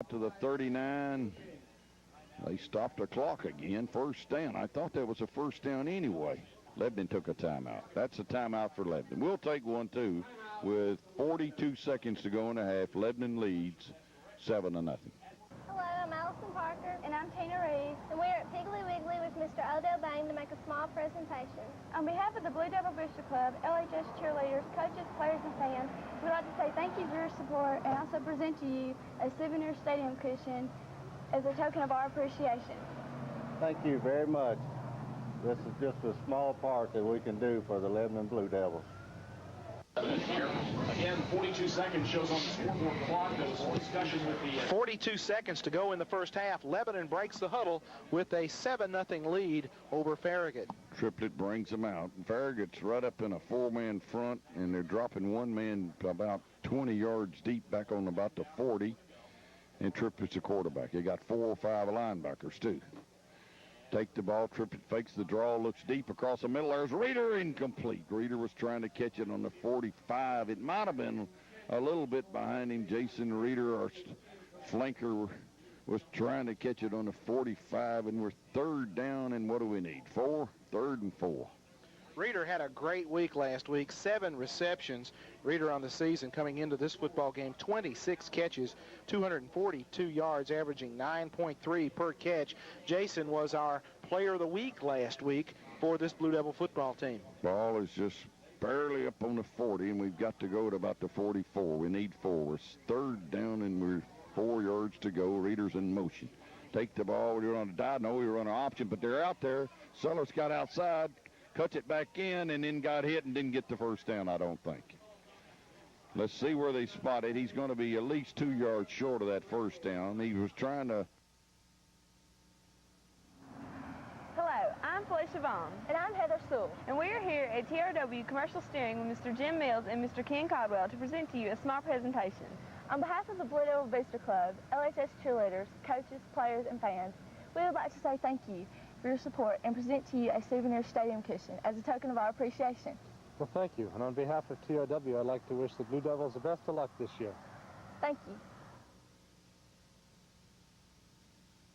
To the 39. They stopped the clock again. First down. I thought that was a first down anyway. Lebanon took a timeout. That's a timeout for Lebanon. We'll take one, too, with 42 seconds to go in the half. Lebanon leads 7-0. Hello, I'm Allison Parker. And I'm Tina Reeves. And we're at Piggly Wiggly with Mr. Odell Bain to make a small presentation. On behalf of the Blue Devil Booster Club, LHS cheerleaders, coaches, players, and fans, we'd like to say thank you for your support and also present to you a souvenir stadium cushion as a token of our appreciation. Thank you very much. This is just a small part that we can do for the Lebanon Blue Devils. Again, 42 seconds shows on the scoreboard clock. There was a discussion with the 42 seconds to go in the first half. Lebanon breaks the huddle with a 7-0 lead over Farragut. Triplet brings them out. Farragut's right up in a four-man front, and they're dropping one man about 20 yards deep back on about the 40. And Triplet's a quarterback. They got 4 or 5 linebackers, too. Take the ball. Triplet fakes the draw, looks deep across the middle. There's Reeder, incomplete. Reeder was trying to catch it on the 45. It might have been a little bit behind him. Jason Reeder, our flanker, was trying to catch it on the 45, and we're third down, and what do we need? 4? 3rd and 4. Reeder had a great week last week, 7 receptions. Reeder on the season coming into this football game, 26 catches, 242 yards, averaging 9.3 per catch. Jason was our player of the week last week for this Blue Devil football team. Ball is just barely up on the 40, and we've got to go to about the 44. We need 4. We're third down, and we're 4 yards to go. Reeder's in motion. Take the ball. We're on a die. No, we run an option, but they're out there. Sellers got outside. Cuts it back in, and then got hit and didn't get the first down, I don't think. Let's see where they spot it. He's going to be at least 2 yards short of that first down. He was trying to... Hello, I'm Felicia Vaughn. And I'm Heather Sewell. And we are here at TRW Commercial Steering with Mr. Jim Mills and Mr. Ken Caldwell to present to you a small presentation. On behalf of the Blue Devil Booster Club, LHS cheerleaders, coaches, players, and fans, we would like to say thank you for your support and present to you a souvenir stadium cushion as a token of our appreciation. Well, thank you. And on behalf of TRW, I'd like to wish the Blue Devils the best of luck this year. Thank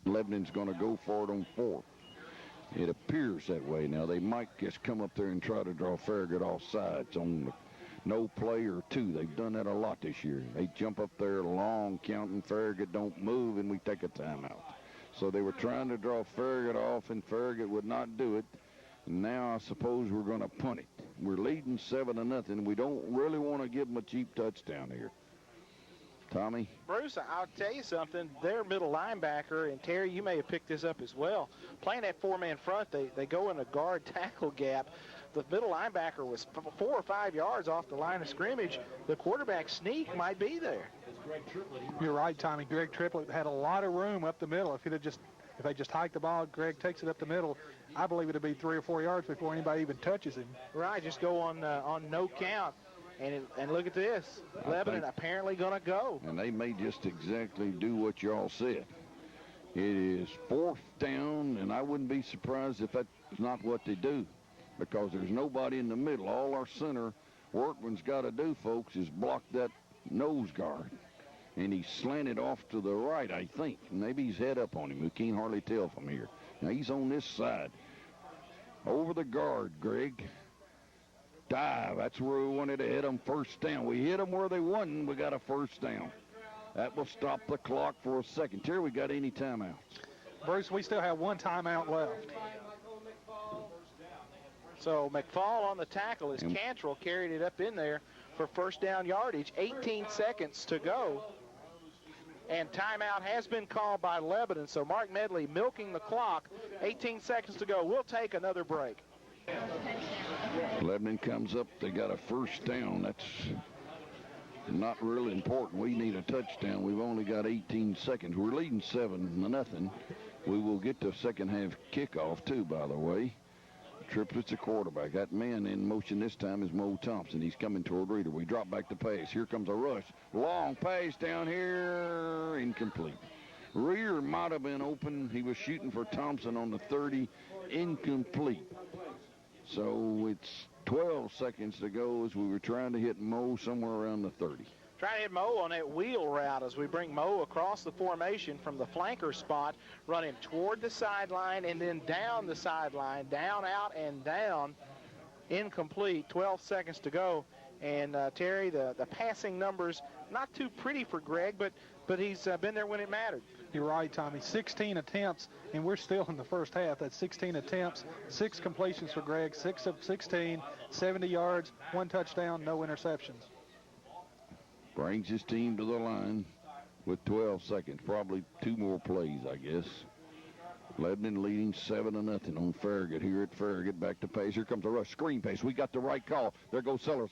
you. Lebanon's going to go for it on 4th. It appears that way. Now, they might just come up there and try to draw Farragut off sides on the no play or 2. They've done that a lot this year. They jump up there long counting, Farragut don't move, and we take a timeout. So they were trying to draw Farragut off, and Farragut would not do it. And now I suppose we're going to punt it. We're leading 7-0. We don't really want to give them a cheap touchdown here. Tommy? Bruce, I'll tell you something. Their middle linebacker, and Terry, you may have picked this up as well. Playing that 4-man front, they go in a guard tackle gap. The middle linebacker was 4 or 5 yards off the line of scrimmage. The quarterback sneak might be there. You're right, Tommy. Greg Triplett had a lot of room up the middle. If they just hike the ball, Greg takes it up the middle, I believe it'll be 3 or 4 yards before anybody even touches him. Right, just go on no count. And look at this. Lebanon apparently going to go. And they may just exactly do what y'all said. It is 4th down, and I wouldn't be surprised if that's not what they do, because there's nobody in the middle. All our center workman's got to do, folks, is block that nose guard. And he's slanted off to the right, I think. Maybe he's head up on him. We can't hardly tell from here. Now he's on this side. Over the guard, Greg. Dive. That's where we wanted to hit them. First down. We hit them where they won. We got a first down. That will stop the clock for a second. Terry, we got any timeouts? Bruce, we still have 1 timeout left. So McFall on the tackle as Cantrell carried it up in there for first down yardage. 18 seconds to go. And timeout has been called by Lebanon. So Mark Medley milking the clock. 18 seconds to go. We'll take another break. Lebanon comes up. They got a first down. That's not really important. We need a touchdown. We've only got 18 seconds. We're leading 7-0. We will get the second half kickoff, too, by the way. Triplett's a quarterback. That man in motion this time is Mo Thompson. He's coming toward Reeder. We drop back to pass. Here comes a rush. Long pass down here. Incomplete. Reeder might have been open. He was shooting for Thompson on the 30. Incomplete. So it's 12 seconds to go as we were trying to hit Mo somewhere around the 30. Trying to hit Mo on that wheel route as we bring Mo across the formation from the flanker spot, running toward the sideline and then down the sideline, down, out, and down. Incomplete, 12 seconds to go. And Terry, the passing numbers, not too pretty for Greg, but he's been there when it mattered. You're right, Tommy. 16 attempts, and we're still in the first half. That's 16 attempts, 6 completions for Greg, 6 of 16, 70 yards, 1 touchdown, no interceptions. Brings his team to the line with 12 seconds. Probably 2 more plays, I guess. Lebanon leading 7-0 on Farragut here at Farragut. Back to pace. Here comes the rush. Screen pace. We got the right call. There goes Sellers.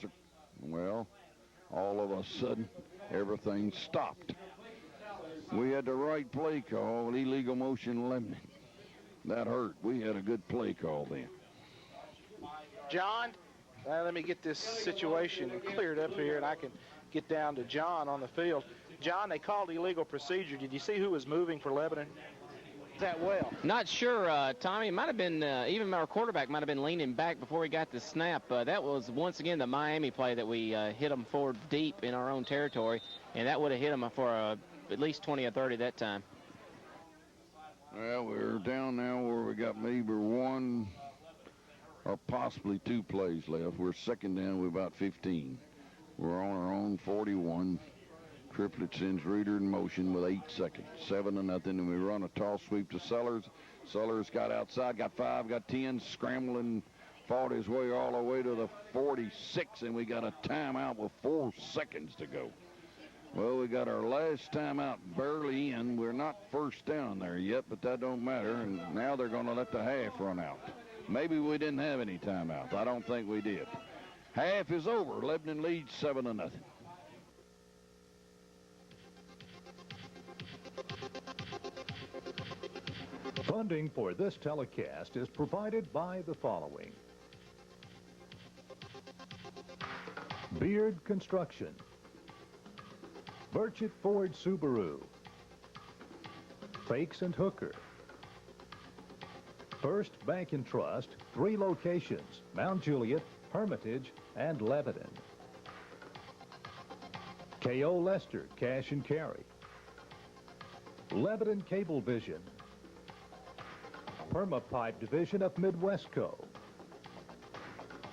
Well, all of a sudden, everything stopped. We had the right play call. Illegal motion Lebanon. That hurt. We had a good play call then. John, let me get this situation cleared up here, and I can get down to John on the field. John, they called illegal procedure. Did you see who was moving for Lebanon that well? Not sure, Tommy. It might have been, even our quarterback might have been leaning back before he got the snap. That was, once again, the Miami play that we hit them forward deep in our own territory, and that would have hit them for at least 20 or 30 that time. Well, we're down now where we got maybe 1 or possibly 2 plays left. We're second down with about 15. We're on our own 41. Triplet sends Reeder in motion with 8 seconds. 7-0, and we run a toss sweep to Sellers. Sellers got outside, got 5, got 10, scrambling, fought his way all the way to the 46, and we got a timeout with 4 seconds to go. Well, we got our last timeout barely in. We're not first down there yet, but that don't matter, and now they're going to let the half run out. Maybe we didn't have any timeouts. I don't think we did. Half is over. Lebanon leads 7-0. Funding for this telecast is provided by the following. Beard Construction, Burchett Ford Subaru, Fakes and Hooker, First Bank and Trust, 3 locations, Mount Juliet, Hermitage, and Lebanon. K.O. Lester Cash and Carry, Lebanon Cablevision, Permapipe Division of Midwestco,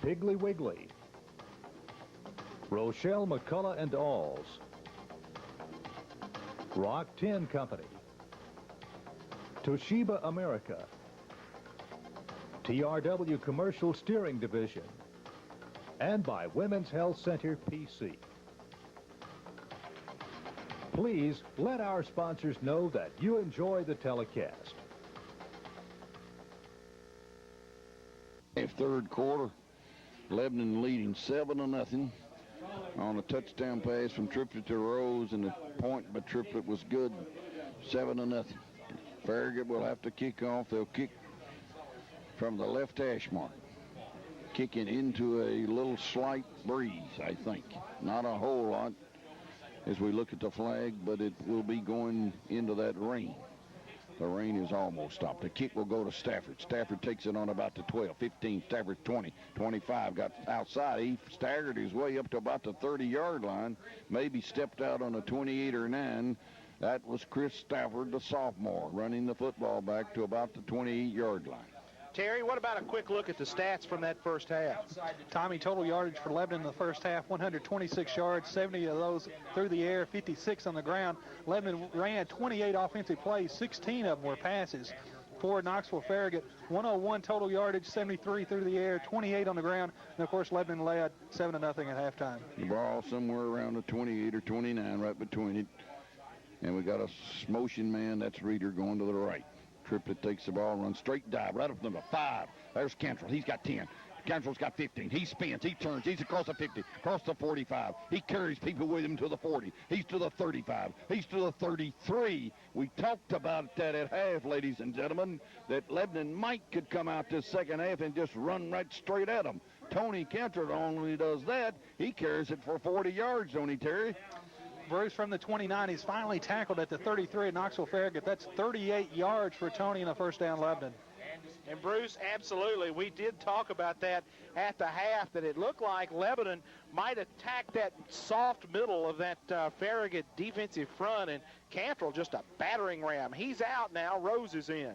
Piggly Wiggly, Rochelle McCullough and Alls, Rock Tin Company, Toshiba America, TRW Commercial Steering Division, and by Women's Health Center PC. Please let our sponsors know that you enjoy the telecast. Third quarter, Lebanon leading 7-0 on a touchdown pass from Triplet to Rose, and the point by Triplet was good. 7-0. Farragut will have to kick off. They'll kick from the left hash mark, kicking into a little slight breeze, I think. Not a whole lot as we look at the flag, but it will be going into that rain. The rain is almost stopped. The kick will go to Stafford. Stafford takes it on about the 12, 15, Stafford 20, 25, got outside. He staggered his way up to about the 30-yard line, maybe stepped out on a 28 or 9. That was Chris Stafford, the sophomore, running the football back to about the 28-yard line. Terry, what about a quick look at the stats from that first half? Tommy, total yardage for Lebanon in the first half, 126 yards, 70 of those through the air, 56 on the ground. Lebanon ran 28 offensive plays, 16 of them were passes. For Knoxville Farragut, 101 total yardage, 73 through the air, 28 on the ground, and of course Lebanon led 7-0 at halftime. The ball somewhere around the 28 or 29, right between it. And we got a motion man, that's Reeder, going to the right. Triplet takes the ball, runs straight dive, right up to the 5. There's Cantrell. He's got 10. Cantrell's got 15. He spins. He turns. He's across the 50, across the 45. He carries people with him to the 40. He's to the 35. He's to the 33. We talked about that at half, ladies and gentlemen, that Lebanon could come out this second half and just run right straight at him. Tony Cantrell only does that. He carries it for 40 yards, don't he, Terry? Bruce from the 29. He's finally tackled at the 33 at Knoxville Farragut. That's 38 yards for Tony in a first down Lebanon. And Bruce, absolutely, we did talk about that at the half, that it looked like Lebanon might attack that soft middle of that Farragut defensive front, and Cantrell just a battering ram. He's out now. Rose is in.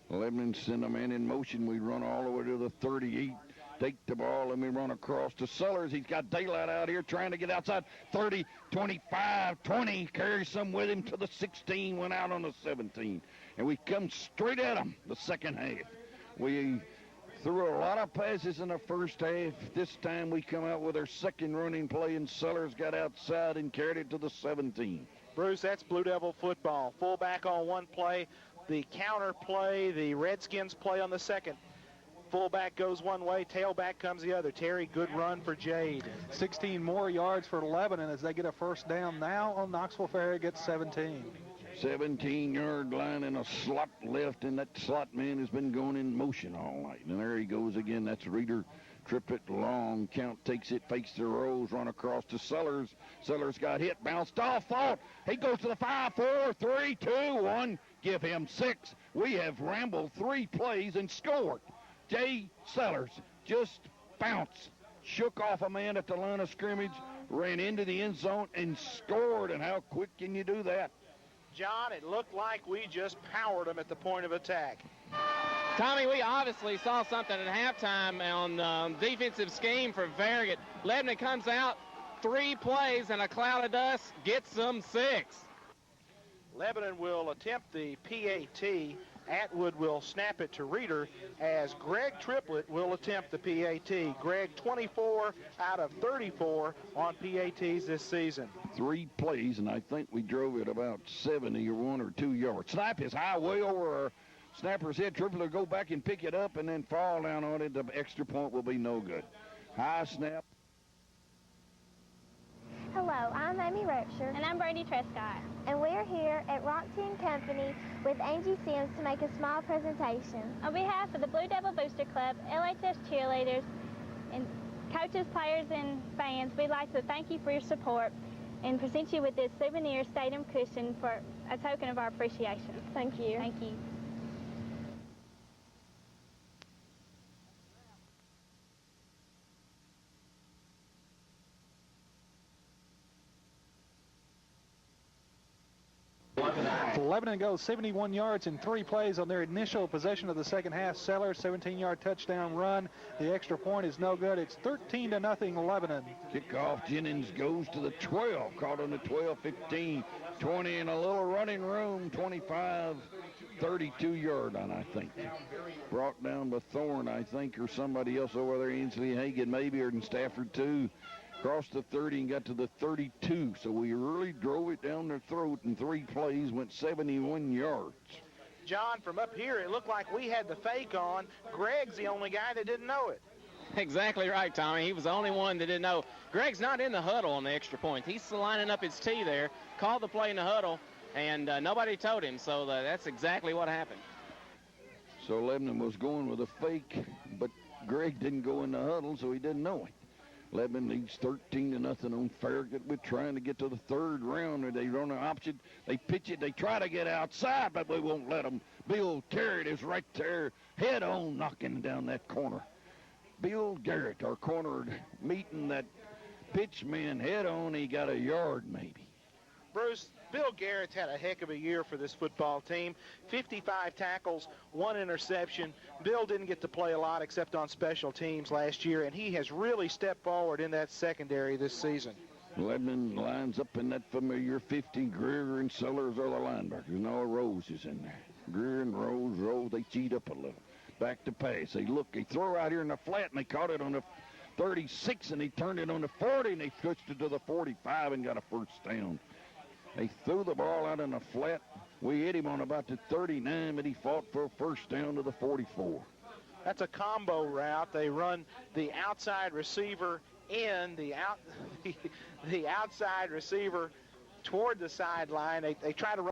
Lebanon send a man in motion. We run all the way to the 38. Take the ball, and we run across to Sellers. He's got daylight out here trying to get outside. 30, 25, 20. Carries some with him to the 16. Went out on the 17. And we come straight at him the second half. We threw a lot of passes in the first half. This time we come out with our second running play, and Sellers got outside and carried it to the 17. Bruce, that's Blue Devil football. Fullback on one play, the counter play, the Redskins play on the second. Fullback goes one way, tailback comes the other. Terry, good run for Jade. 16 more yards for Lebanon as they get a first down now on Knoxville Farragut 17. 17-yard line and a slot left, and that slot man has been going in motion all night. And there he goes again. That's Reeder. Triplet long count, takes it, fakes the Rose, run across to Sellers. Sellers got hit, bounced off, fought. He goes to the 5, 4, 3, 2, 1. Give him 6. We have rambled 3 plays and scored. Jay Sellers just bounced, shook off a man at the line of scrimmage, ran into the end zone, and scored. And how quick can you do that? John, it looked like we just powered them at the point of attack. Tommy, we obviously saw something at halftime on defensive scheme for Farragut. Lebanon comes out, 3 plays and a cloud of dust, gets them 6. Lebanon will attempt the PAT. Atwood will snap it to Reeder as Greg Triplett will attempt the PAT. Greg, 24 out of 34 on PATs this season. 3 plays, and I think we drove it about 70 or 1 or 2 yards. Snap is high, way over our snapper's head. Triplett will go back and pick it up and then fall down on it. The extra point will be no good. High snap. Hello, I'm Amy Repsher. And I'm Brady Trescott. And we're here at Rock Team Company with Angie Sims to make a small presentation. On behalf of the Blue Devil Booster Club, LHS cheerleaders, and coaches, players, and fans, we'd like to thank you for your support and present you with this souvenir stadium cushion for a token of our appreciation. Thank you. Thank you. Lebanon goes 71 yards in 3 plays on their initial possession of the second half. Sellers, 17-yard touchdown run. The extra point is no good. It's 13-0 Lebanon. Kickoff, Jennings goes to the 12, caught on the 12, 15, 20, and a little running room, 25, 32-yard line, I think. Brought down by Thorne, I think, or somebody else over there, Ainsley Hagan maybe, or in Stafford too. Crossed the 30 and got to the 32, so we really drove it down their throat in 3 plays, went 71 yards. John, from up here, it looked like we had the fake on. Greg's the only guy that didn't know it. Exactly right, Tommy. He was the only one that didn't know. Greg's not in the huddle on the extra point. He's lining up his tee there, called the play in the huddle, and nobody told him, so that's exactly what happened. So Lebanon was going with a fake, but Greg didn't go in the huddle, so he didn't know it. Lebanon leads 13-0 on Farragut. We're trying to get to the 3rd round. They run an option. They pitch it. They try to get outside, but we won't let them. Bill Garrett is right there, head on, knocking down that corner. Bill Garrett, our corner, meeting that pitch man head on. He got a yard maybe. Bruce, Bill Garrett's had a heck of a year for this football team. 55 tackles, 1 interception. Bill didn't get to play a lot except on special teams last year, and he has really stepped forward in that secondary this season. Lebanon lines up in that familiar 50. Greer and Sellers are the linebackers. No, Rose is in there. Greer and Rose, they cheat up a little. Back to pass. They throw out here in the flat, and they caught it on the 36, and he turned it on the 40, and they switched it to the 45 and got a first down. They threw the ball out in the flat. We hit him on about the 39, but he fought for a first down to the 44. That's a combo route. They run the outside receiver in, the outside receiver toward the sideline. They try to run